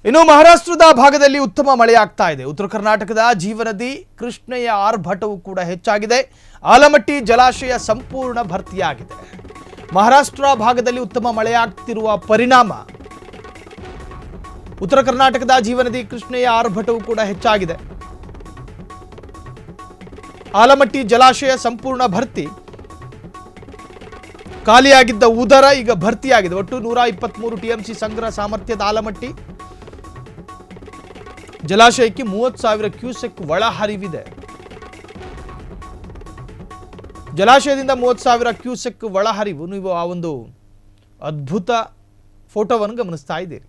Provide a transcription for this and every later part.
ಇನ್ನು ಮಹಾರಾಷ್ಟ್ರದ ಭಾಗದಲ್ಲಿ ಉತ್ತಮ ಮಳೆ ಆಗ್ತಾ ಇದೆ. ಉತ್ತರ ಕರ್ನಾಟಕದ ಜೀವನದಿ ಕೃಷ್ಣೆಯ ಆರ್ಭಟವು ಕೂಡ ಹೆಚ್ಚಾಗಿದೆ. ಆಲಮಟ್ಟಿ ಜಲಾಶಯ ಸಂಪೂರ್ಣ ಭರ್ತಿಯಾಗಿದೆ. ಮಹಾರಾಷ್ಟ್ರ ಭಾಗದಲ್ಲಿ ಉತ್ತಮ ಮಳೆಯಾಗ್ತಿರುವ ಪರಿಣಾಮ ಉತ್ತರ ಕರ್ನಾಟಕದ ಜೀವನದಿ ಕೃಷ್ಣೆಯ ಆರ್ಭಟವು ಕೂಡ ಹೆಚ್ಚಾಗಿದೆ. ಆಲಮಟ್ಟಿ ಜಲಾಶಯ ಸಂಪೂರ್ಣ ಭರ್ತಿ. ಖಾಲಿಯಾಗಿದ್ದ ಉದರ ಈಗ ಭರ್ತಿಯಾಗಿದೆ. ಒಟ್ಟು 123 ಟಿಎಂಸಿ ಸಂಗ್ರಹ ಸಾಮರ್ಥ್ಯದ ಆಲಮಟ್ಟಿ ಜಲಾಶಯಕ್ಕೆ 30,000 ಕ್ಯೂಸೆಕ್ ಒಳಹರಿವಿದೆ. ಜಲಾಶಯದಿಂದ 30,000 ಕ್ಯೂಸೆಕ್ ಒಳಹರಿವು. ನೀವು ಆ ಒಂದು ಅದ್ಭುತ ಫೋಟೋವನ್ನು ಗಮನಿಸ್ತಾ ಇದ್ದೀರಿ.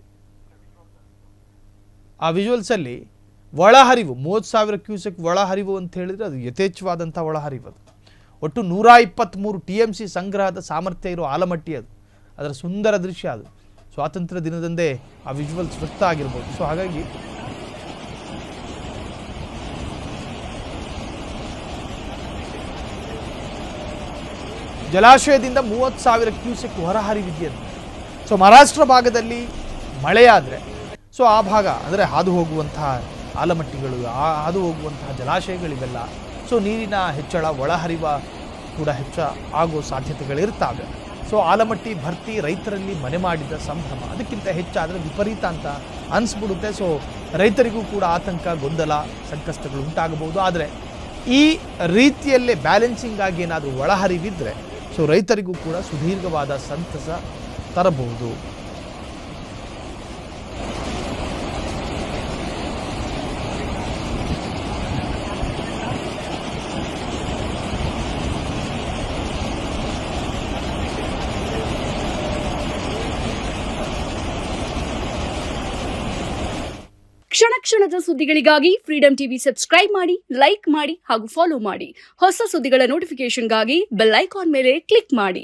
ಆ ವಿಜುವಲ್ಸ್ ಅಲ್ಲಿ ಒಳಹರಿವು 30,000 ಕ್ಯೂಸೆಕ್ ಒಳಹರಿವು ಅಂತ ಹೇಳಿದ್ರೆ ಅದು ಯಥೇಚ್ಛವಾದಂಥ ಒಳಹರಿವು. ಅದು ಒಟ್ಟು 123 ಟಿಎಂಸಿ ಸಂಗ್ರಹದ ಸಾಮರ್ಥ್ಯ ಇರೋ ಆಲಮಟ್ಟಿ ಅದು. ಅದರ ಸುಂದರ ದೃಶ್ಯ ಅದು. ಸ್ವಾತಂತ್ರ್ಯ ದಿನದಂದೇ ಆ ವಿಜುವಲ್ಸ್ ವ್ಯಕ್ತ ಆಗಿರ್ಬೋದು. ಸೊ ಹಾಗಾಗಿ ಜಲಾಶಯದಿಂದ 30,000 ಕ್ಯೂಸೆಕ್ ಹೊರಹರಿವಿದೆಯಂತೆ. ಸೊ ಮಹಾರಾಷ್ಟ್ರ ಭಾಗದಲ್ಲಿ ಮಳೆಯಾದರೆ ಸೊ ಆ ಭಾಗ ಅಂದರೆ ಹಾದು ಹೋಗುವಂತಹ ಆಲಮಟ್ಟಿಗಳು, ಹಾದು ಹೋಗುವಂತಹ ಜಲಾಶಯಗಳಿವೆಲ್ಲ ಸೊ ನೀರಿನ ಹೆಚ್ಚಳ, ಒಳಹರಿವ ಕೂಡ ಆಗೋ ಸಾಧ್ಯತೆಗಳಿರ್ತಾವೆ. ಸೊ ಆಲಮಟ್ಟಿ ಭರ್ತಿ ರೈತರಲ್ಲಿ ಮನೆ ಮಾಡಿದ ಸಂಭ್ರಮ. ಅದಕ್ಕಿಂತ ಹೆಚ್ಚಾದರೆ ವಿಪರೀತ ಅಂತ ಅನಿಸ್ಬಿಡುತ್ತೆ. ಸೊ ರೈತರಿಗೂ ಕೂಡ ಆತಂಕ, ಗೊಂದಲ, ಸಂಕಷ್ಟಗಳು ಉಂಟಾಗಬಹುದು. ಆದರೆ ಈ ರೀತಿಯಲ್ಲೇ ಬ್ಯಾಲೆನ್ಸಿಂಗ್ ಆಗಿ ಏನಾದರೂ ಒಳಹರಿವಿದ್ದರೆ ಸೊ ರೈತರಿಗೂ ಕೂಡ ಸುದೀರ್ಘವಾದ ಸಂತಸ ತರಬಹುದು. ಕ್ಷಣ ಕ್ಷಣದ ಸುದ್ದಿಗಳಿಗಾಗಿ ಫ್ರೀಡಂ ಟಿವಿ ಸಬ್ಸ್ಕ್ರೈಬ್ ಮಾಡಿ, ಲೈಕ್ ಮಾಡಿ ಹಾಗೂ ಫಾಲೋ ಮಾಡಿ. ಹೊಸ ಸುದ್ದಿಗಳ ನೋಟಿಫಿಕೇಶನ್ಗಾಗಿ ಬೆಲ್ ಐಕಾನ್ ಮೇಲೆ ಕ್ಲಿಕ್ ಮಾಡಿ.